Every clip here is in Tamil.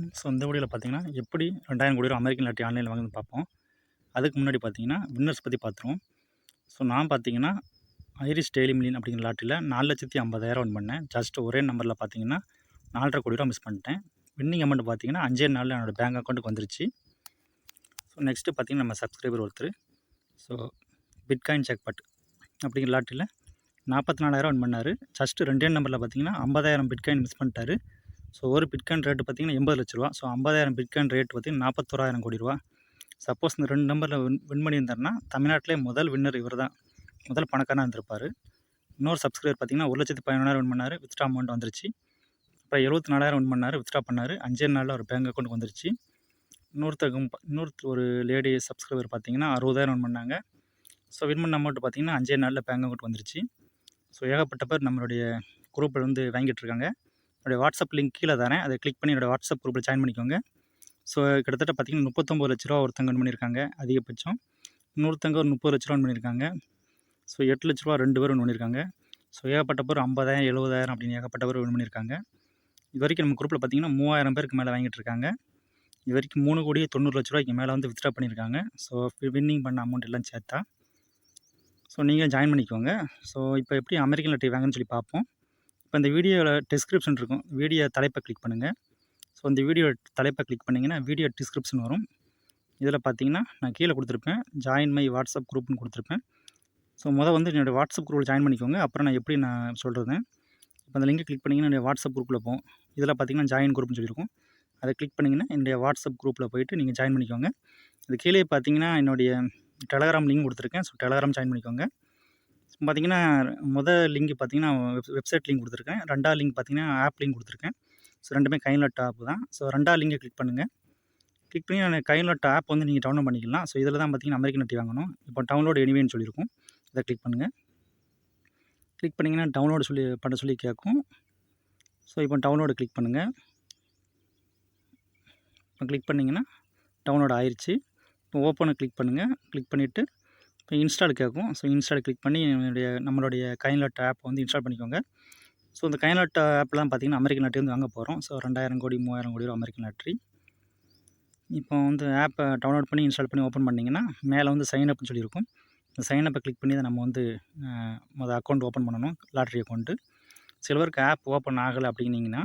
வணக்கம். ஸோ இந்த வீடியோவில் பார்த்தீங்கன்னா எப்படி 2000 கோடி ரூபா அமெரிக்கன் லாட்டரி ஆன்லைனில் வாங்குன்னு பார்ப்போம். அதுக்கு முன்னாடி பார்த்தீங்கன்னா வின்னர்ஸ் பற்றி பார்த்துருவோம். ஸோ நான் பார்த்தீங்கன்னா ஐரிஷ் டெய்லி மில்லியன் அப்படிங்கிற லாட்டரியில் 4,50,000 வின் பண்ணேன். ஜஸ்ட் ஒரே நம்பரில் பார்த்தீங்கன்னா 4,50 கோடி ரூபா மிஸ் பண்ணிட்டேன். வின்னிங் அமௌண்ட் பார்த்தீங்கன்னா 5 நாளில் என்னோடய பேங்க் அக்கௌண்ட்டுக்கு வந்துருச்சு. ஸோ நெக்ஸ்ட்டு பார்த்தீங்கன்னா நம்ம சப்ஸ்கிரைபர் ஒருத்தர் ஸோ பிட்காயின் ஜாக்பாட் அப்படிங்கிற லாட்டரியில் 44,000 வின் பண்ணார். ஜஸ்ட்டு 2 நம்பரில் பார்த்தீங்கன்னா 50,000 பிட்காயின் மிஸ் பண்ணிட்டாரு. ஸோ ஒரு பிட்காயின் ரேட்டு பார்த்திங்கன்னா 80 லட்ச ரூபா. ஸோ 50,000 பிட்காயின் ரேட் பார்த்திங்கன்னா 41,000 கோடி ரூபா. சப்போஸ் இந்த 2 நம்பரில் வின் பண்ணியிருந்தாருன்னா தமிழ்நாட்டிலே முதல் வின்னர் இவர் தான், முதல் பணக்காரனாக இருந்திருப்பார். இன்னொரு சப்ஸ்கிரைபர் பார்த்திங்கன்னா 1,11,000 வின் பண்ணார். வித்ட்ரா அமௌண்ட் வந்துருச்சு. அப்புறம் 74,000 வின் பண்ணார், வித்ட்ரா பண்ணார். 5 நாளில் அவர் பேங்க் அக்கௌண்ட்டுக்கு வந்துருச்சு. இன்னொருத்தர் ஒரு லேடி சப்ஸ்கிரைபர் பார்த்திங்கன்னா 60,000 வின் பண்ணாங்க. ஸோ வின் பண்ண அமௌண்ட் பார்த்திங்கன்னா 5 நாளில் பேங்க் அக்கௌண்ட் வந்துருச்சு. ஸோ ஏகப்பட்ட பேர் நம்மளுடைய குரூப்பில் வந்து வாங்கிட்டு இருக்காங்க. என்னுடைய வாட்ஸ்அப் லிங்க் கீழே தரேன், அதை கிளிக் பண்ணி என்னோடய வாட்ஸ்அப் குரூப்பில் ஜாயின் பண்ணிக்கோங்க. ஸோ கிட்டத்தட்ட பார்த்திங்கன்னா 39 லட்ச ரூபா ஒருத்தங்க வின் பண்ணியிருக்காங்க அதிகபட்சம். இன்னொருத்தங்க ஒரு 30 லட்ச ரூபா வின் பண்ணியிருக்காங்க. ஸோ 8 லட்ச ரூபா 2 பேர் வின் பண்ணியிருக்காங்க. ஸோ ஏகப்பட்ட பேர் 50,000 70,000 அப்படின்னு ஏகப்பட்ட பேர் வின் பண்ணியிருக்காங்க. இது வரைக்கும் நம்ம குரூப்பில் பார்த்திங்கன்னா 3,000 பேருக்கு மேலே வாங்கிட்டு இருக்காங்க. இது வரைக்கும் 3,90 லட்ச ரூபாய்க்கு மேலே வந்து வித்ட்ரா பண்ணியிருக்காங்க. ஸோ வின்னிங் பண்ண அமௌண்ட் எல்லாம் சேர்த்தா. ஸோ நீங்கள் ஜாயின் பண்ணிக்கோங்க. ஸோ இப்போ எப்படி அமெரிக்கன் லாட்டரி வாங்கன்னு சொல்லி பார்ப்போம். இப்போ இந்த வீடியோவில் டிஸ்கிரிப்ஷன் இருக்கும், வீடியோ தலைப்பை கிளிக் பண்ணுங்கள். ஸோ இந்த வீடியோ தலைப்பை கிளிக் பண்ணிங்கன்னா வீடியோ டிஸ்கிரிப்ஷன் வரும். இதில் பார்த்தீங்கன்னா நான் கீழே கொடுத்துருப்பேன், ஜாயின் மை வாட்ஸ்அப் குரூப்னு கொடுத்துருப்பேன். ஸோ வந்து என்னோடய வாட்ஸ்அப் குரூப்பில் ஜாயின் பண்ணிக்கோங்க. அப்புறம் நான் எப்படி நான் சொல்கிறது, இப்போ அந்த லிங்கை கிளிக் பண்ணிங்கன்னா என்னுடைய வாட்ஸ்அப் குரூப்பில் போகும். இதில் பார்த்தீங்கன்னா ஜாயின் குரூப்னு சொல்லியிருக்கும், அதை கிளிக் பண்ணிங்கன்னா என்னுடைய வாட்ஸ்அப் குரூப்பில் போய்ட்டு நீங்கள் ஜாயின் பண்ணிக்கோங்க. அது கீழே பார்த்தீங்கன்னா என்னுடைய டெலகிராம் லிங்க் கொடுத்துருக்கேன். ஸோ டெலகிராம் ஜாயின் பண்ணிக்கோங்க. பார்த்தீங்கன்னா லிங்க் பார்த்தீங்கன்னா வெப்சைட் லிங்க் கொடுத்துருக்கேன். 2வது லிங்க் பார்த்தீங்கன்னா ஆப் லிங்க் கொடுத்துருக்கேன். ஸோ 2மே கைன்லாட் ஆப் தான். ஸோ 2வது லிங்கை கிளிக் பண்ணுங்கள். கிளிக் பண்ணி கைன்லாட் ஆப் வந்து நீங்கள் டவுன்லோட் பண்ணிக்கலாம். ஸோ இதில் தான் பார்த்தீங்கன்னா அமெரிக்கன் லாட்டரி வாங்கணும். இப்போ டவுன்லோட் எனிவேன்னு சொல்லியிருக்கும், இதை கிளிக் பண்ணுங்கள். கிளிக் பண்ணிங்கன்னா டவுன்லோடு பண்ண சொல்லி கேட்கும். ஸோ இப்போ டவுன்லோடு கிளிக் பண்ணுங்கள். இப்போ கிளிக் பண்ணிங்கன்னா டவுன்லோட் ஆயிடுச்சு. இப்போ ஓப்பனை கிளிக் பண்ணுங்கள். கிளிக் பண்ணிவிட்டு இப்போ இன்ஸ்டால் கேட்கும். ஸோ இன்ஸ்டால் கிளிக் பண்ணி நம்மளுடைய கைன்லாட் ஆப் வந்து இன்ஸ்டால் பண்ணிக்கோங்க. ஸோ இந்த கைன்லாட் ஆப்லாம் பார்த்திங்கன்னா அமெரிக்கன் லாட்டரி வந்து வாங்க போகிறோம். ஸோ 2,000 கோடி 3,000 கோடி ரூபா அமெரிக்கன் லாட்டரி. இப்போ வந்து ஆப்பை டவுன்லோட் பண்ணி இன்ஸ்டால் பண்ணி ஓப்பன் பண்ணிங்கன்னா மேலே வந்து சைன் அப்னு சொல்லியிருக்கும். இந்த சைன் அப்பை கிளிக் பண்ணி தான் நம்ம வந்து அக்கௌண்ட் ஓப்பன் பண்ணணும், லாட்ரி அக்கௌண்ட்டு. சில பேருக்கு ஆப் ஓப்பன் ஆகலை அப்படின்னீங்கன்னா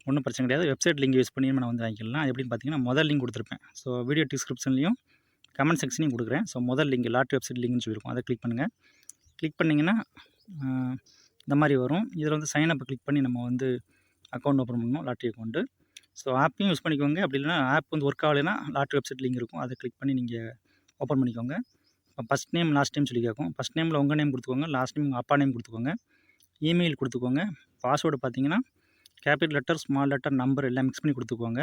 ஒன்றும் பிரச்சனை கிடையாது. வெப்சைட் லிங்க் யூஸ் பண்ணி நம்ம வந்து வாங்கிக்கலாம். அது எப்படின்னு பார்த்தீங்கன்னா முதல் லிங்க் கொடுத்துருப்பேன். ஸோ வீடியோ டிஸ்கிரிப்ஷன்லையும் கமெண்ட் செக்ஷனையும் கொடுக்குறேன். ஸோ முதல் லிங்க் லாட்ரி வெப்சைட் லிங்க்னு சொல்லியிருக்கும், அதை கிளிக் பண்ணுங்கள். கிளிக் பண்ணிங்கன்னா இந்த மாதிரி வரும். இதில் வந்து சைன் அப்பை கிளிக் பண்ணி நம்ம வந்து அக்கௌண்ட் ஓப்பன் பண்ணணும், லாட்ரி அக்கௌண்ட்டு. ஸோ ஆப்பையும் யூஸ் பண்ணிக்கோங்க. அப்படி இல்லைனா ஆப் வந்து ஒர்க் ஆகலைன்னா லாட்ரி வெப்சைட் லிங்க் இருக்கும், அதை கிளிக் பண்ணி நீங்கள் ஓப்பன் பண்ணிக்கோங்க. இப்போ ஃபஸ்ட் நேம் லாஸ்ட் நேம் சொல்லி கேட்கும். ஃபஸ்ட் நேமில் உங்கள் நேம் கொடுத்துக்கோங்க, லாஸ்ட் நேம் உங்கள் அப்பா நேம் கொடுத்துக்கோங்க, இமெயில் கொடுத்துக்கோங்க. பாஸ்வேர்டு பார்த்தீங்கன்னா capital letter small letter number எல்லாம் மிக்ஸ் பண்ணி கொடுத்துக்கோங்க.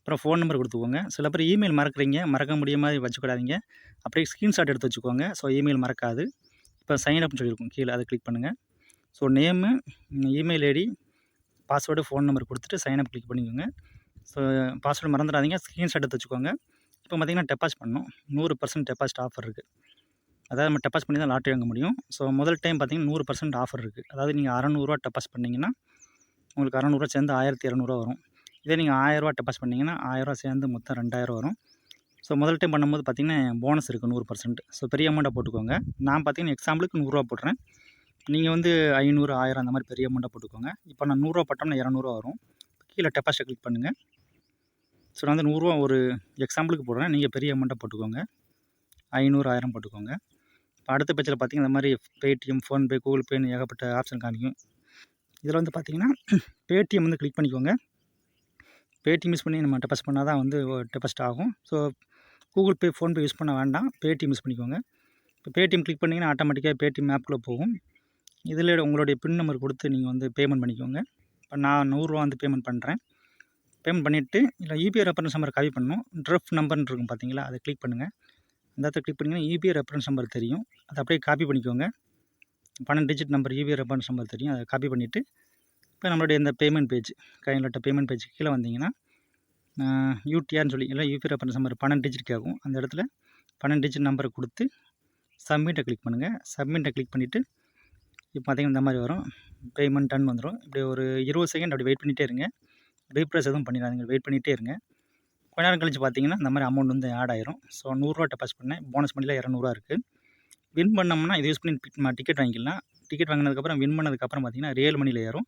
அப்புறம் ஃபோன் நம்பர் கொடுத்துக்கோங்க. சில பேர் இமெயில் மறக்கிறீங்க, மறக்க முடியாத மாதிரி வச்சுக்கூடாதீங்க. அப்படியே ஸ்க்ரீன்ஷாட் எடுத்து வச்சுக்கோங்க. ஸோ இமெயில் மறக்காது. இப்போ சைன் அப்னு சொல்லியிருக்கும் கீழே, அதை கிளிக் பண்ணுங்கள். So name, email ID, password, phone number கொடுத்துட்டு சைன் அப் கிளிக் பண்ணிக்கோங்க. ஸோ பாஸ்வேர்டு மறந்துடாதீங்க, ஸ்க்ரீன்ஷாட் எடுத்து வச்சுக்கோங்க. இப்போ பார்த்திங்கன்னா டெபாசிட் பண்ணணும். 100% டெபாசிட் ஆஃபர் இருக்குது. அதாவது நம்ம டெபாசிட் பண்ணி தான் லாட்ரி வாங்க முடியும். ஸோ முதல் டைம் பார்த்திங்கன்னா 100% ஆஃபர் இருக்குது. அதாவது நீங்கள் 600 டெபாசிட் பண்ணிங்கன்னா உங்களுக்கு 600 சேர்ந்து 1,200 வரும். இதே நீங்கள் 1000 டெபாசிட் பண்ணிங்கன்னா 1000 சேர்ந்து மொத்தம் 2,000 வரும். ஸோ முதல் டைம் பண்ணும்போது பார்த்திங்கன்னா போனஸ் இருக்குது 100%. ஸோ பெரிய அமௌண்ட்டாக போட்டுக்கோங்க. நான் பார்த்திங்கன்னா எக்ஸாம்பிளுக்கு 100 போடுறேன். நீங்கள் வந்து 500 1000 அந்த மாதிரி பெரிய அமௌண்ட்டாக போட்டுக்கோங்க. இப்போ நான் 100 போட்டோம்னா 200 வரும். கீழே டெபாசிட் கிளிக் பண்ணுங்கள். ஸோ நான் வந்து 100 ஒரு எக்ஸாம்பிளுக்கு போடுறேன், நீங்கள் பெரிய அமௌண்ட்டாக போட்டுக்கோங்க. 500 1000 போட்டுக்கோங்க. இப்போ அடுத்த பேஜில் பார்த்திங்கன்னா இந்த மாதிரி பேடிஎம், ஃபோன்பே, கூகுள் பேன்னு ஏகப்பட்ட ஆப்ஷன் காமிக்கும். இதில் வந்து பார்த்திங்கன்னா பேடிஎம் வந்து கிளிக் பண்ணிக்கோங்க. பேடிஎம் யூஸ் பண்ணி நம்ம டெபாசிட் பண்ணால் தான் வந்து டெபாசிட் ஆகும். So Google Pay, PhonePe use பண்ண வேண்டாம், பேடிஎம் யூஸ் பண்ணிக்கோங்க. இப்போ பேடிஎம் கிளிக் பண்ணிங்கன்னா ஆட்டோமேட்டிக்காக பேடிஎம் ஆப்புக்குள்ளே போகும். இதில் உங்களுடைய பின் நம்பர் கொடுத்து நீங்கள் வந்து பேமெண்ட் பண்ணிக்கோங்க. இப்போ நான் 100 வந்து பேமெண்ட் பண்ணுறேன். பேமெண்ட் பண்ணிவிட்டு இல்லை யூபிஐ ரெஃபரன்ஸ் நம்பர் காப்பி பண்ணணும். ட்ரெஃப் நம்பர்னு இருக்கும் பார்த்தீங்களா, அதை கிளிக் பண்ணுங்கள். அந்த இடத்துல கிளிக் பண்ணிங்கன்னா யூபிஐ ரெஃபரன்ஸ் நம்பர் தெரியும், அதை அப்படியே காப்பி பண்ணிக்கோங்க. 12 digit number UPI reference number தெரியும், அதை காப்பி பண்ணிவிட்டு இப்போ நம்மளுடைய இந்த பேமெண்ட் பேஜ், கைன்லாட் பேமெண்ட் பேஜ் கீழே வந்தீங்கன்னா யூடிஆர்னு சொல்லி இல்லை யூபிஐ ரெஃபரன்ஸ் நம்பர் 12 டிஜிட் கேட்கும். அந்த இடத்துல 12 டிஜிட் நம்பரை கொடுத்து சப்மிட்டை கிளிக் பண்ணுங்கள். சப்மிட்டை கிளிக் பண்ணிவிட்டு இப்போ பார்த்திங்கன்னா இந்த மாதிரி வரும், பேமெண்ட் டன் வந்துடும். இப்படி ஒரு 20 செகண்ட் அப்படி வெயிட் பண்ணிகிட்டே இருங்க. ரீப்ரெஸ் எதுவும் பண்ணிடாதீங்க, வெயிட் பண்ணிகிட்டே இருங்க. கொஞ்ச நேரம் கழிச்சு பார்த்தீங்கன்னா இந்த மாதிரி அமௌண்ட் வந்து ஆட் ஆயிரும். ஸோ ரூ. 100 டெபாசிட் பண்ணேன், போனஸ் மணியில் ரூ. 200 இருக்குது. வின் பண்ணோம்னா இதை யூஸ் பண்ணி டிக்கெட் வாங்கிக்கலாம். டிக்கெட் வாங்கினதுக்கப்புறம் வின் பண்ணதுக்கப்புறம் பார்த்தீங்கன்னா ரியல் மணியில் ஏறும்.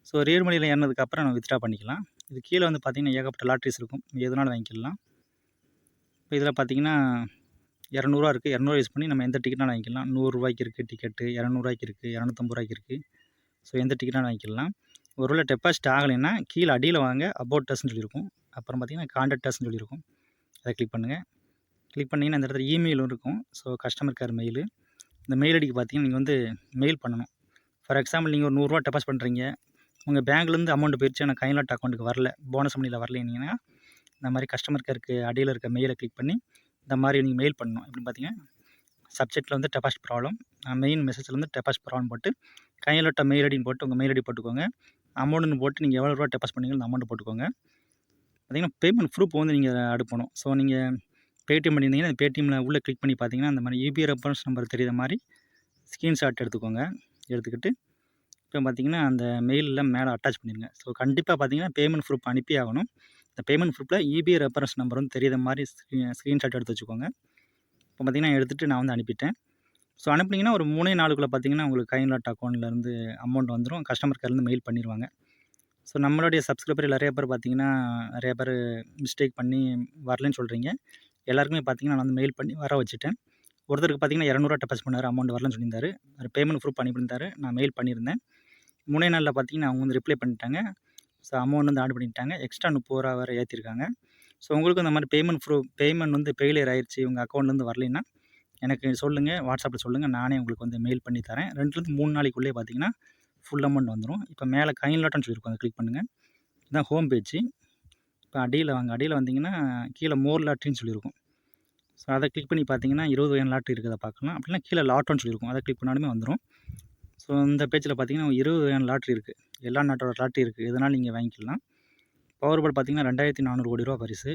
ஸோ ரியல் மணியில் ஏறினதுக்கப்புறம் நம்ம வித்ட்ரா பண்ணிக்கலாம். இது கீழே வந்து பார்த்திங்கன்னா ஏகப்பட்ட லாட்ரிஸ் இருக்கும், எதுனாலும் வாங்கிக்கலாம். இப்போ இதில் பார்த்தீங்கன்னா ரூ. 200 இருக்குது. 200 யூஸ் பண்ணி நம்ம எந்த டிக்கெட்னாலும் வாங்கிக்கலாம். ரூ. 100 இருக்குது டிக்கெட்டு, ரூ. 200 இருக்குது, ரூ. 250 இருக்குது. ஸோ எந்த டிக்கெட்னாலும் வாங்கிக்கலாம். ஒருவேளை டெபாசிட் ஆகலைன்னா கீழே அடியில் வாங்க அபவுட் அஸ்ன்னு சொல்லியிருக்கும். அப்புறம் பார்த்தீங்கன்னா கான்டாக்ட் அஸ்ன்னு சொல்லியிருக்கும். அதை கிளிக் பண்ணுங்கள். கிளிக் பண்ணிங்கன்னா இந்த இடத்துல இமெயிலும் இருக்கும். So customer care mail. இந்த மெயில் ஐடிக்கு பார்த்தீங்கன்னா நீங்கள் வந்து மெயில் பண்ணணும். ஃபார் எக்ஸாம்பிள் நீங்கள் ஒரு ரூ. 100 டெபாசிட் பண்ணுறீங்க, உங்கள் பேங்க்லேருந்து அமௌண்ட் போயிடுச்சு, ஆனால் கைலாட் அக்கௌண்ட்டுக்கு வரல, போனஸ் மணியில் வரலைன்னீங்கன்னா இந்த மாதிரி கஸ்டமர் கேருக்கு அடியில் இருக்க மெயிலை கிளிக் பண்ணி இந்த மாதிரி நீங்கள் மெயில் பண்ணணும். எப்படின்னு பார்த்தீங்கன்னா சப்ஜெக்ட்டில் வந்து டெபாசிட் ப்ராப்ளம், மெயின் மெசேஜில் வந்து டெபாசிட் ப்ராப்ளம் போட்டு கைலாட்ட மெயில் ஐடின்னு போட்டு உங்கள் மெயில் ஐடி போட்டுக்கோங்க. அமௌண்ட்டுன்னு போட்டு நீங்கள் எவ்வளோ ரூபா டெபாசிட் பண்ணீங்களோ அந்த அமௌண்ட்டு போட்டுக்கோங்க. பார்த்தீங்கன்னா பேமெண்ட் ப்ரூஃப் வந்து நீங்கள் அனுப்பணும். ஸோ நீங்கள் பேடிஎம் பண்ணியிருந்தீங்கன்னா அந்த பேடிஎம்மில் உள்ளே கிளிக் பண்ணி பார்த்தீங்கன்னா அந்த மாதிரி யூபிஐ ரெஃபரன்ஸ் நம்பர் தெரியுற மாதிரி ஸ்க்ரீன்ஷாட் எடுத்துக்கோங்க. எடுத்துக்கிட்டு இப்போ பார்த்தீங்கன்னா அந்த மெயிலில் மேலே அட்டாச் பண்ணிடுங்க. ஸோ கண்டிப்பாக பார்த்தீங்கன்னா பேமெண்ட் ப்ரூஃப் அனுப்பி ஆகணும். இந்த பேமெண்ட் ப்ரூஃபில் யூபிஐ ரெஃபரன்ஸ் நம்பர் வந்து தெரியுற மாதிரி ஸ்க்ரீன்ஷாட் எடுத்து வச்சுக்கோங்க. இப்போ பார்த்தீங்கன்னா எடுத்துகிட்டு நான் வந்து அனுப்பிட்டேன். ஸோ அனுப்புனீங்கன்னா ஒரு 3 நாளுக்குள்ளே பார்த்தீங்கன்னா உங்களுக்கு கைலாட் அக்கௌண்ட்லேருந்து அமௌண்ட் வந்துடும். கஸ்டமர் கேர்லேருந்து மெயில் பண்ணிடுவாங்க. ஸோ நம்மளுடைய சப்ஸ்கிரைபர் நிறைய பேர் பார்த்தீங்கன்னா நிறைய பேர் மிஸ்டேக் பண்ணி வரலன்னு சொல்கிறீங்க. எல்லாருக்குமே பார்த்தீங்கன்னா நான் வந்து மெயில் பண்ணி வர வச்சுட்டேன். ஒருத்தருக்கு பார்த்தீங்கன்னா ரூ. 200 டெபாசிட் பண்ணார், அமௌண்ட் வரலன்னு சொல்லியிருந்தாரு. பேமெண்ட் ப்ரூஃப் பண்ணியிருந்தாரு, நான் மெயில் பண்ணியிருந்தேன். 3 நாளில் பார்த்தீங்கன்னா அவங்க வந்து ரிப்ளை பண்ணிட்டாங்க. ஸோ அமௌண்ட் வந்து ஆட் பண்ணிட்டாங்க. எக்ஸ்ட்ரா ரூ. 30 வேறு ஏற்றிருக்காங்க. ஸோ உங்களுக்கு இந்த மாதிரி பேமெண்ட் வந்து ஃபெயிலியர் ஆயிடுச்சு, உங்கள் அக்கௌண்ட்லேருந்து வரலைன்னா எனக்கு சொல்லுங்கள், வாட்ஸ்அப்பில் சொல்லுங்கள், நானே உங்களுக்கு வந்து மெயில் பண்ணி தரேன். 2லேருந்து 3 நாளைக்குள்ளே பார்த்தீங்கன்னா ஃபுல் அமௌண்ட் வந்துடும். இப்போ மேலே கைலாட்னு சொல்லியிருக்கோம், அதை கிளிக் பண்ணுங்கள். இதுதான் ஹோம் பேஜ். இப்போ அடியில் வாங்க, அடியில் வந்தீங்கன்னா கீழே மோர் லாட்ரின்னு சொல்லியிருக்கும். ஸோ அதை கிளிக் பண்ணி பார்த்தீங்கன்னா 20 வகையான லாட்ரி இருக்கிறத பார்க்கலாம். அப்படின்னா கீழே லாட்டோன்னு சொல்லியிருக்கும், அதை கிளிக் பண்ணாலுமே வந்துடும். ஸோ இந்த பேஜில் பார்த்தீங்கன்னா 20 வகையான லாட்ரி இருக்குது, எல்லா நாட்டோட லாட்ரி இருக்குது, எதனாலும் நீங்கள் வாங்கிக்கலாம். பவர் பால் பார்த்தீங்கன்னா 2400 கோடி ரூபா பரிசு,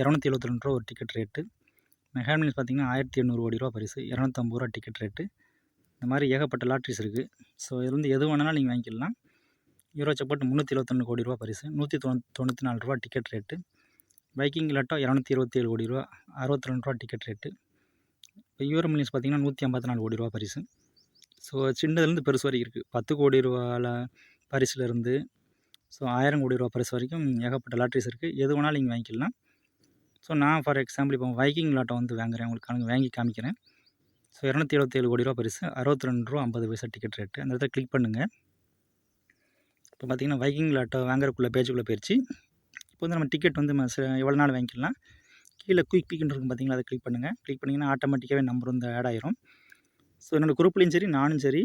272 ரூபா ஒரு டிக்கெட் ரேட்டு. மெகா மில்லியன்ஸ் பார்த்தீங்கன்னா 1800 கோடி ரூபா பரிசு, 250 ரூபா டிக்கெட் ரேட்டு. இந்த மாதிரி ஏகப்பட்ட லாட்ரிஸ் இருக்குது. ஸோ இது வந்து எது வேணாலும் நீங்கள் வாங்கிக்கலாம். யூரோ ஜாக்பாட் 371 கோடி ரூபா பரிசு, 194 ரூபா டிக்கெட் ரேட்டு. வைக்கிங் லாட்டோ 227 கோடி ரூபா, 62 ரூபா டிக்கெட் ரேட்டு. இப்போ யூரோ மில்லியன்ஸ் பார்த்தீங்கன்னா 154 கோடி ரூபா பரிசு. ஸோ சின்னதுலேருந்து பெருசு வரைக்கும் இருக்குது. 10 கோடி ரூபாவில் பரிசுலேருந்து ஸோ 1000 கோடி ரூபா பரிசு வரைக்கும் ஏகப்பட்ட லாட்ரிஸ் இருக்குது. எது வேணாலும் நீங்கள் வாங்கிக்கலாம். ஸோ நான் ஃபார் எக்ஸாம்பிள் இப்போ வைக்கிங் லாட்டோ வந்து வாங்குகிறேன், உங்களுக்கு வாங்கி காமிக்கிறேன். ஸோ 277 கோடி ரூபா பரிசு, 62 ரூபா 50 பைசா டிக்கெட் ரேட்டு. அந்த இடத்துல கிளிக் பண்ணுங்கள். இப்போ பார்த்தீங்கன்னா வைக்கிங் லாட்டோ வாங்குறதுக்குள்ளே பேஜுக்குள்ளே போயிடுச்சு. இப்போ வந்து நம்ம டிக்கெட் வந்து எவ்வளோ நாள் வாங்கிக்கலாம். கீழே குயிக் பிக்குன்னு இருக்கும் பார்த்தீங்களா, அதை கிளிக் பண்ணுங்கள். கிளிக் பண்ணிங்கன்னா ஆட்டோமேட்டிக்காகவே நம்பர் வந்து ஆட் ஆயிரும். ஸோ என்னோடய குரூப்லேயும் சரி நானும் சரி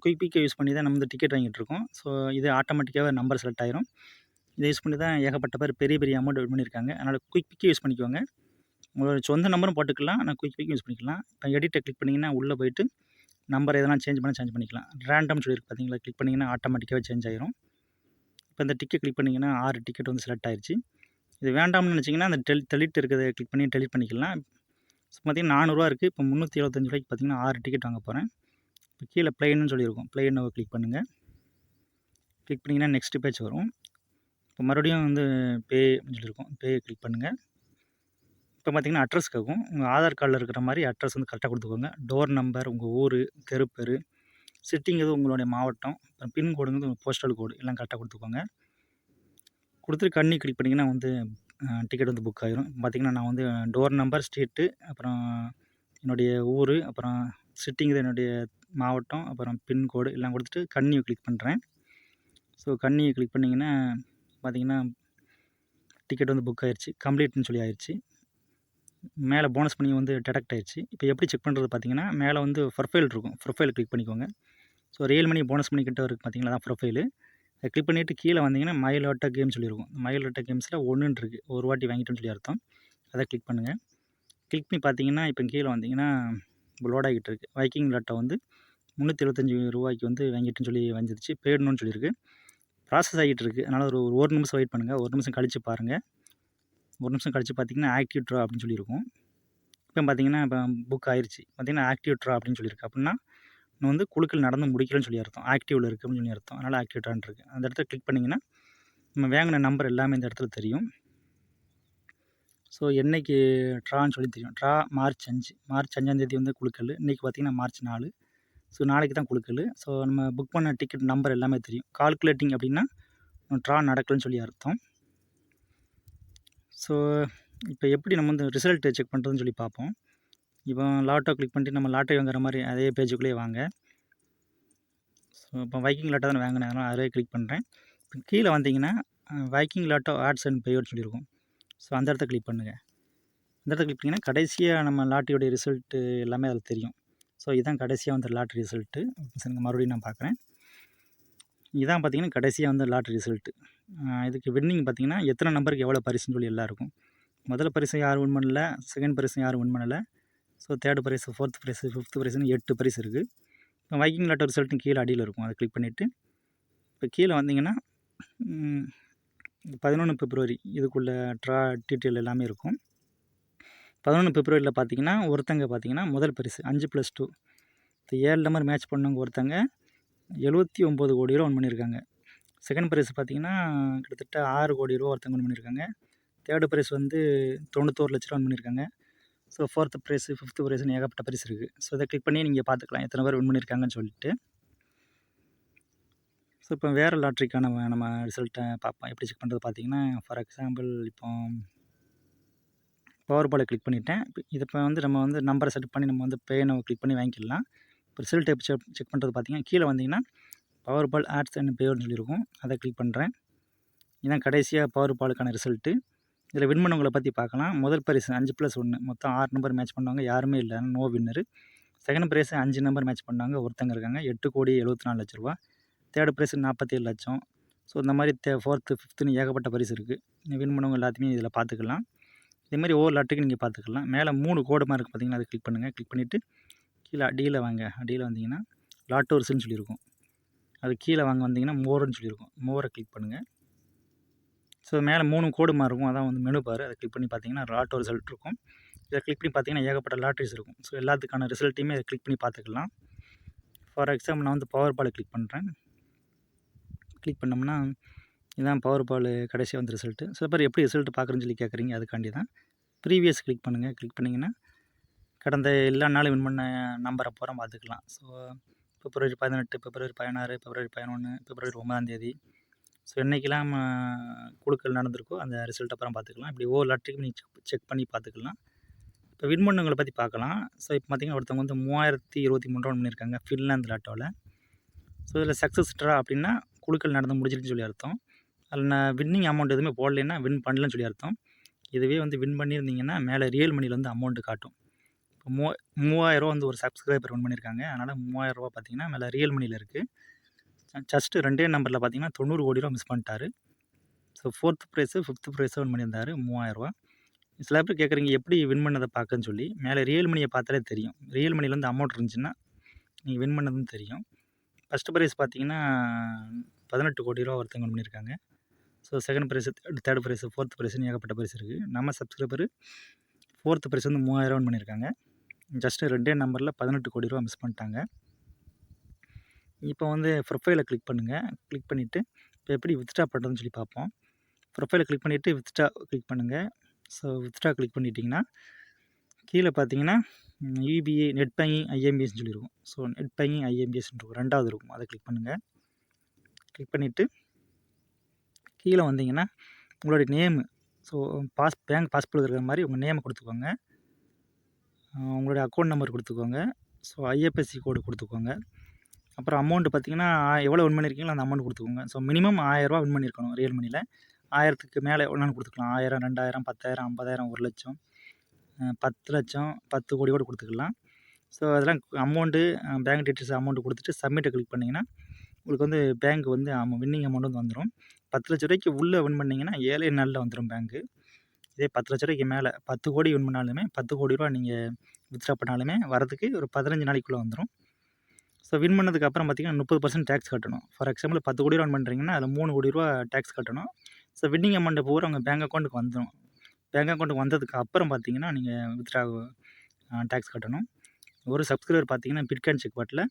குயிக் பிக்கை யூஸ் பண்ணி தான் நம்ம வந்து டிக்கெட் வாங்கிட்டுருக்கோம். ஸோ இது ஆட்டோமேட்டிக்காகவே நம்பர் செலக்ட் ஆயிரும். இதை யூஸ் பண்ணி தான் ஏகப்பட்ட பேர் பெரிய பெரிய அமௌண்ட் வின் பண்ணியிருக்காங்க. அதனால் குயிக் பிக்கை யூஸ் பண்ணிக்கோங்க. உங்களோட சொந்த நம்பரும் போட்டுக்கலாம், ஆனால் குயிக் பிக்கும் யூஸ் பண்ணிக்கலாம். இப்போ எடிட்டை கிளிக் பண்ணிங்கன்னா உள்ளே போய்ட்டு நம்பர் எதனா சேஞ்ச் பண்ணிக்கலாம். ரேண்டம்னு சொல்லியிருக்கு பார்த்தீங்களா, கிளிக் பண்ணிங்கன்னா ஆட்டோமேட்டிக்காகவே சேஞ்ச் ஆயிரும். இப்போ இந்த டிக்கெட் கிளிக் பண்ணிங்கன்னா 6 டிக்கெட் வந்து செலக்ட் ஆயிடுச்சு. இது வேண்டாம்னு நினச்சிங்கன்னா அந்த டெலிட் இருக்கிறத கிளிக் பண்ணி டெலிட் பண்ணிக்கலாம். ஸோ பார்த்தீங்கன்னா 400 இருக்குது. இப்போ 375 ரூபாய்க்கு பார்த்தீங்கன்னா 6 டிக்கெட் வாங்க போகிறேன். இப்போ கீழே ப்ளைன்னு சொல்லியிருக்கும், ப்ளைனை கிளிக் பண்ணுங்கள். கிளிக் பண்ணிங்கன்னா நெக்ஸ்ட் பேஜ் வரும். இப்போ மறுபடியும் வந்து பே அப்படின்னு சொல்லியிருக்கும், பே கிளிக் பண்ணுங்கள். இப்போ பார்த்தீங்கன்னா அட்ரஸ் கேட்கும். உங்கள் ஆதார் கார்டில் இருக்கிற மாதிரி அட்ரஸ் வந்து கரெக்டாக கொடுத்துக்கோங்க. டோர் நம்பர், உங்கள் ஊர், தெருப்பேர், சிட்டிங் எது உங்களுடைய மாவட்டம், அப்புறம் பின்கோடு வந்து உங்கள் போஸ்டல் கோடு எல்லாம் கரெக்டாக கொடுத்துக்கோங்க. கொடுத்துட்டு கண்ணி கிளிக் பண்ணிங்கன்னா வந்து டிக்கெட் வந்து புக் ஆகிரும். பார்த்திங்கன்னா நான் வந்து டோர் நம்பர், ஸ்ட்ரீட்டு, அப்புறம் என்னுடைய ஊர், அப்புறம் சிட்டிங்கு என்னுடைய மாவட்டம், அப்புறம் பின்கோடு எல்லாம் கொடுத்துட்டு கண்ணியை கிளிக் பண்ணுறேன். ஸோ கண்ணியை கிளிக் பண்ணிங்கன்னா பார்த்திங்கன்னா டிக்கெட் வந்து புக் ஆயிடுச்சு, கம்ப்ளீட்னு சொல்லி ஆயிடுச்சு. மேலே போனஸ் பண்ணி வந்து டிடெக்ட் ஆயிடுச்சு. இப்போ எப்படி செக் பண்ணுறது பார்த்தீங்கன்னா மேலே வந்து ப்ரொஃபைல் இருக்கும், ப்ரொஃபைல் கிளிக் பண்ணிக்கோங்க. ஸோ ரியல் மணி போனஸ் பண்ணி கிட்ட இருக்குது பார்த்தீங்களா, தான் ப்ரொஃபைலு. அதை கிளிக் பண்ணிவிட்டு கீழே வந்தீங்கன்னா மயிலோட்ட கேம் சொல்லியிருக்கும். மயிலோட்ட கேம்ஸில் 1ன்னு இருக்குது, ஒரு வாட்டி வாங்கிட்டோன்னு சொல்லி அர்த்தம். அதை கிளிக் பண்ணுங்கள். கிளிக் பண்ணி பார்த்தீங்கன்னா இப்போ கீழே வந்தீங்கன்னா இப்போ லோட் ஆகிட்டு இருக்குது. வைக்கிங் லாட்டோ வந்து 375 ரூபாய்க்கு வந்து வாங்கிட்டுன்னு சொல்லி வந்துருச்சு, பேடணும்னு சொல்லியிருக்கு. ப்ராசஸ் ஆகிட்டு இருக்குது. அதனால் ஒரு நிமிஷம் வெயிட் பண்ணுங்கள். ஒரு நிமிஷம் கழித்து பாருங்கள். ஒரு நிமிஷம் கழித்து பார்த்தீங்கன்னா ஆக்டிவ் ட்ரா அப்படின்னு சொல்லியிருக்கும். இப்போ பார்த்தீங்கன்னா இப்போ புக் ஆயிடுச்சு. பார்த்தீங்கன்னா ஆக்டிவ் ட்ரா அப்படின்னு சொல்லியிருக்கு. அப்படின்னா இன்னும் வந்து குழுக்கள் நடந்து முடிக்கலன்னு சொல்லி அர்த்தம். ஆக்டிவில் இருக்குது அப்படின்னு சொல்லி அர்த்தம். அதனால் ஆக்டிவ் ட்ரான் இருக்குது. அந்த இடத்துல கிளிக் பண்ணிங்கன்னா நம்ம வாங்கின நம்பர் எல்லாமே இந்த இடத்துல தெரியும். ஸோ என்னைக்கு ட்ரான்னு சொல்லி தெரியும். ட்ரா மார்ச் 5 மார்ச் 5ஆந்தேதி வந்து குலுக்கல். இன்றைக்கி பார்த்திங்கன்னா மார்ச் 4. ஸோ நாளைக்கு தான் குலுக்கல். ஸோ நம்ம புக் பண்ண டிக்கெட் நம்பர் எல்லாமே தெரியும். கால்குலேட்டிங் அப்படின்னா ட்ரா நடக்கலன்னு சொல்லி அர்த்தம். ஸோ இப்போ எப்படி நம்ம வந்து ரிசல்ட் செக் பண்ணுறதுன்னு சொல்லி பார்ப்போம். இப்போ லாட்டோ கிளிக் பண்ணிட்டு நம்ம லாட்டரி வாங்குற மாதிரி அதே பேஜுக்குள்ளேயே வாங்க. ஸோ இப்போ வைக்கிங் லாட்டோ தான் வாங்கினேன், அதனால் அதே கிளிக் பண்ணுறேன். இப்போ கீழே வந்தீங்கன்னா Viking Lotto odds and payout சொல்லியிருக்கும். ஸோ அந்த இடத்த கிளிக் பண்ணுங்கள். இந்த இடத்த கிளிக் பண்ணிங்கன்னா கடைசியாக நம்ம லாட்டரியோடைய ரிசல்ட்டு எல்லாமே அதில் தெரியும். ஸோ இதுதான் கடைசியாக வந்து லாட்ரி ரிசல்ட்டு. சரிங்க, மறுபடியும் நான் பார்க்குறேன். இதான் பார்த்திங்கன்னா கடைசியாக வந்து லாட்ரி ரிசல்ட்டு. இதுக்கு வின்னிங் பார்த்திங்கன்னா எத்தனை நம்பருக்கு எவ்வளோ பரிசுன்னு சொல்லி எல்லாம் இருக்கும். முதல் பரிசு யாரும் வின் பண்ணல, செகண்ட் பரிசு யாரும் வின் பண்ணலை. So third prize, fourth prize, fifth ப்ரைஸுன்னு 8 பரிசு இருக்குது. இப்போ வைக்கிங் லாட்டோ ரிசல்ட்டும் கீழே அடியில் இருக்கும். அதை கிளிக் பண்ணிவிட்டு இப்போ கீழே வந்தீங்கன்னா 11 பிப்ரவரி இதுக்குள்ளே ட்ரா டீட்டெயில் எல்லாமே இருக்கும். 11 பிப்ரவரியில் பார்த்தீங்கன்னா ஒருத்தங்க பார்த்தீங்கன்னா முதல் பரிசு 5+2 இந்த 7 நம்பர் மேட்ச் பண்ணவங்க ஒருத்தங்க 79 கோடி ரூபா வின் பண்ணியிருக்காங்க. செகண்ட் ப்ரைஸ் பார்த்தீங்கன்னா கிட்டத்தட்ட 6 கோடி ரூபா ஒருத்தங்க வின் பண்ணியிருக்காங்க. தேர்டு ப்ரைஸ் வந்து 91 லட்ச ரூபா வின் பண்ணியிருக்காங்க. ஸோ ஃபோர்த்து ப்ரைஸு, ஃபிஃப்த்து ப்ரைஸுன்னு ஏகப்பட்ட பரிசு இருக்குது. ஸோ இதை கிளிக் பண்ணி நீங்கள் பார்த்துக்கலாம் எத்தனை பேர் வின் பண்ணியிருக்காங்கன்னு சொல்லிட்டு. ஸோ இப்போ வேறு லாட்ரிக்கான நம்ம ரிசல்ட்டை பார்ப்போம். எப்படி செக் பண்ணுறது பார்த்தீங்கன்னா, ஃபார் எக்ஸாம்பிள் இப்போ பவர் பாலை கிளிக் பண்ணிவிட்டேன். இது இப்போ வந்து நம்ம வந்து நம்பரை செட் பண்ணி நம்ம வந்து பேனை கிளிக் பண்ணி வாங்கிக்கலாம். இப்போ ரிசல்ட் எப்படி செக் பண்ணுறது பார்த்தீங்கன்னா, கீழே வந்தீங்கன்னா பவர் பால் ஆட்ஸ் அண்ட் பேயோன்னு சொல்லியிருக்கும். அதை கிளிக் பண்ணுறேன். இதுதான் கடைசியாக பவர் பாலுக்கான ரிசல்ட்டு. இதில் வின் பண்ணவங்களை பற்றி பார்க்கலாம். முதல் பரிசு 5+1 மொத்தம் 6 நம்பர் மேட்ச் பண்ணவங்க யாருமே இல்லை, no winner. Second prize 5 number match பண்ணாங்க ஒருத்தங்க இருக்காங்க, 8,74 லட்ச ரூபா. தேர்டு ப்ரைஸ் 47 லட்சம். ஸோ இந்த மாதிரி ஃபோர்த்து, ஃபிஃப்த்துன்னு ஏகப்பட்ட பரிசு இருக்குது. வின் பண்ணவங்க எல்லாத்தையுமே இதில் பார்த்துக்கலாம். இதேமாதிரி ஒவ்வொரு லாட்டுக்கு நீங்கள் பார்த்துக்கலாம். மேலே 3 கோடு மாதிரி இருக்குது பார்த்தீங்கன்னா, அதை கிளிக் பண்ணுங்கள். கிளிக் பண்ணிவிட்டு கீழே அடியில் வாங்க. அடியில் வந்தீங்கன்னா லாட்டோர்ஸ்ன்னு சொல்லியிருக்கும். அது கீழே வாங்க வந்தீங்கன்னா மோர்னு சொல்லியிருக்கும். மோரை கிளிக் பண்ணுங்கள். ஸோ மேலே 3 கோடு மாதிரி இருக்கும், அதான் வந்து மெனு பார். அதை கிளிக் பண்ணி பார்த்தீங்கன்னா லாட்டோ ரிசல்ட் இருக்கும். இதை கிளிக் பண்ணி பார்த்தீங்கன்னா ஏகப்பட்ட லாட்ரிஸ் இருக்கும். ஸோ எல்லாத்துக்கான ரிசல்ட்டையுமே இதை கிளிக் பண்ணி பார்த்துக்கலாம். ஃபார் எக்ஸாம்பிள் நான் வந்து பவர் பாலை கிளிக் பண்ணுறேன். கிளிக் பண்ணோம்னா இதுதான் பவர் பால் கடைசியாக வந்து ரிசல்ட்டு. சில பேர் எப்படி ரிசல்ட் பார்க்குறேன்னு சொல்லி கேட்குறீங்க, அதுக்காண்டி தான். ப்ரீவியஸ் கிளிக் பண்ணுங்கள். கிளிக் பண்ணிங்கன்னா கடந்த எல்லா நாளும் வின் பண்ண நம்பரை பூரா பார்த்துக்கலாம். ஸோ பிப்ரவரி 18, பிப்ரவரி 16, பிப்ரவரி 11, பிப்ரவரி 9ஆந்தேதி. ஸோ என்றைக்கெல்லாம் குழுக்கள் நடந்திருக்கோ அந்த ரிசல்ட் அப்புறம் பார்த்துக்கலாம். இப்படி ஒவ்வொரு லாட்ரிக்கும் நீங்கள் செக் பண்ணி பார்த்துக்கலாம். இப்போ வின் பண்ணவங்களை பற்றி பார்க்கலாம். ஸோ இப்போ பார்த்திங்கன்னா ஒருத்தவங்க வந்து 3023 ரூபா பண்ணியிருக்காங்க ஃபின்லாந்து லாட்டோவில். ஸோ இதில் சக்ஸஸ் ட்ரா அப்படின்னா குழுக்கள் நடந்து முடிஞ்சிருக்குன்னு சொல்லி அர்த்தம். அதில் நான் வின்னிங் அமௌண்ட் எதுவுமே போடலைன்னா வின் பண்ணலன்னு சொல்லி அர்த்தம். இதுவே வந்து வின் பண்ணியிருந்தீங்கன்னா மேலே ரியல் மணியில் வந்து அமௌண்ட்டு காட்டும். இப்போ 3000 வந்து ஒரு சப்ஸ்கிரைபர் வின் பண்ணியிருக்காங்க. அதனால் 3000 ரூபா பார்த்திங்கன்னா மேலே ரியல் மணியில் இருக்குது. ஜஸ்ட்டு 2 நம்பரில் பார்த்திங்கன்னா 90 கோடி ரூபா மிஸ் பண்ணிட்டாரு. So fourth prize, fifth prize win பண்ணியிருந்தார் 3000 ரூபா. சில பேர் கேட்குறீங்க எப்படி வின் பண்ணதை பார்க்கன்னு சொல்லி. மேலே ரியல் மணியை பார்த்தாலே தெரியும். ரியல் மணியில் வந்து அமௌண்ட் இருந்துச்சுன்னா நீங்கள் வின் பண்ணதுன்னு தெரியும். ஃபஸ்ட்டு ப்ரைஸ் பார்த்தீங்கன்னா 18 கோடி ரூபா ஒருத்தங்க வின் பண்ணியிருக்காங்க. So second prize, third prize, fourth ப்ரைஸுன்னு ஏகப்பட்ட ப்ரைஸ் இருக்குது. நம்ம சப்ஸ்கிரைபர் ஃபோர்த்து ப்ரைஸ் வந்து 3000 வின் பண்ணியிருக்காங்க. ஜஸ்ட்டு 2 நம்பரில் 18 கோடி ரூபா மிஸ் பண்ணிட்டாங்க. இப்போ வந்து ப்ரொஃபைலை கிளிக் பண்ணுங்கள். கிளிக் பண்ணிவிட்டு இப்போ எப்படி வித்ட்ரா பண்ணுறதுன்னு சொல்லி பார்ப்போம். ப்ரொஃபைலை கிளிக் பண்ணிவிட்டு வித்ட்ரா கிளிக் பண்ணுங்கள். ஸோ வித்ட்ரா கிளிக் பண்ணிட்டீங்கன்னா கீழே பார்த்தீங்கன்னா யூபிஐ, நெட் பேங்கிங், ஐஎம்பிஎஸ்ன்னு சொல்லியிருக்கும். ஸோ நெட் பேங்கிங், ஐஎம்பிஎஸ்ன்னு இருக்கும், ரெண்டாவது இருக்கும். அதை கிளிக் பண்ணுங்கள். கிளிக் பண்ணிவிட்டு கீழே வந்தீங்கன்னா உங்களுடைய நேமு, ஸோ பேங்க் பாஸ்புக் இருக்கிற மாதிரி உங்கள் நேமை கொடுத்துக்கோங்க. உங்களுடைய அக்கௌண்ட் நம்பர் கொடுத்துக்கோங்க. ஸோ ஐஎஃப்எஸ்சி கோடு கொடுத்துக்கோங்க. அப்புறம் அமௌண்ட்டு பார்த்தீங்கன்னா எவ்வளோ வின் பண்ணியிருக்கீங்களோ அந்த அமௌண்ட் கொடுத்துக்கோங்க. ஸோ மினிமம் 1000 ரூபா வின் பண்ணியிருக்கணும் ரியல் மணியில். 1000க்கு மேலே எவ்வளோன்னு கொடுத்துக்கலாம். 1000, 2000, 10,000, 50,000, 1 லட்சம், 10 லட்சம், 10 கோடி கூட கொடுத்துக்கலாம். ஸோ அதெல்லாம் அமௌண்ட்டு, பேங்க் டீட்டெயில்ஸ் அமௌண்ட்டு கொடுத்துட்டு சப்மிட்டை கிளிக் பண்ணிங்கன்னா உங்களுக்கு வந்து பேங்க் வந்து வின்னிங் அமௌண்ட் வந்து வந்துடும். 10 லட்ச ரூபாய்க்கு உள்ளே வின் பண்ணிங்கன்னா 7 நாளில் வந்துடும் பேங்க்கு. இதே 10 லட்ச ரூபாய்க்கு மேலே 10 கோடி வின் பண்ணாலுமே 10 கோடி ரூபா நீங்கள் வித்ட்ரா பண்ணாலுமே வரதுக்கு ஒரு 15 நாளைக்குள்ளே வந்துடும். ஸோ வின் பண்ணதுக்கு அப்புறம் பார்த்தீங்கன்னா 30% டேக்ஸ் கட்டணும். ஃபார் எக்ஸாம்பிள் 10 கோடி ரூபா வின் பண்ணுறீங்கன்னா அதில் 3 கோடி ரூபா டேக்ஸ் கட்டணும். ஸோ வின்னிங் அமௌண்ட்டை பூரா உங்கள் பேங்க் அக்கௌண்ட்டுக்கு வந்துடும். பேங்க் அக்கௌண்ட்டுக்கு வந்ததுக்கு அப்புறம் பார்த்தீங்கன்னா நீங்கள் வித்ட்ரா டேக்ஸ் கட்டணும். ஒரு சப்ஸ்கிரைபர் பார்த்தீங்கன்னா பிட்காயின் செக்பாட்டில்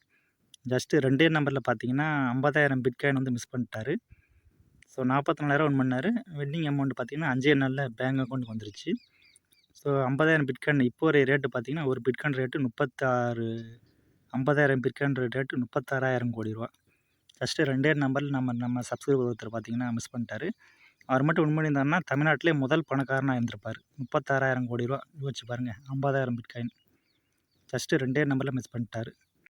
ஜஸ்ட்டு 2 நம்பரில் பார்த்தீங்கன்னா 50,000 பிட்காயின் வந்து மிஸ் பண்ணிட்டாரு. ஸோ 44,000 வின் பண்ணார். வின்னிங் அமௌண்ட் பார்த்தீங்கன்னா 5 நாளில் பேங்க் அக்கௌண்ட்டுக்கு வந்துருச்சு. ஸோ 50,000 பிட்காயின் இப்போ ஒரு ரேட்டு பார்த்தீங்கன்னா ஒரு பிட்காயின் ரேட்டு 50,000 பிட்காயின் ரேட்டு 36,000 கோடி ரூபா. ஜஸ்ட்டு 2 நம்பரில் நம்ம சப்ஸ்கிரைபர் ஒருத்தர் பார்த்தீங்கன்னா மிஸ் பண்ணிட்டாரு. அவர் மட்டும் வின் பண்ணியிருந்தாருன்னா தமிழ்நாட்டிலே முதல் பணக்காரனாக இருந்திருப்பார். 36,000 கோடி ரூபா யோசிச்சு பாருங்கள். 50,000 பிட்காயின் ஜஸ்ட்டு 2 நம்பரில் மிஸ் பண்ணிட்டாரு.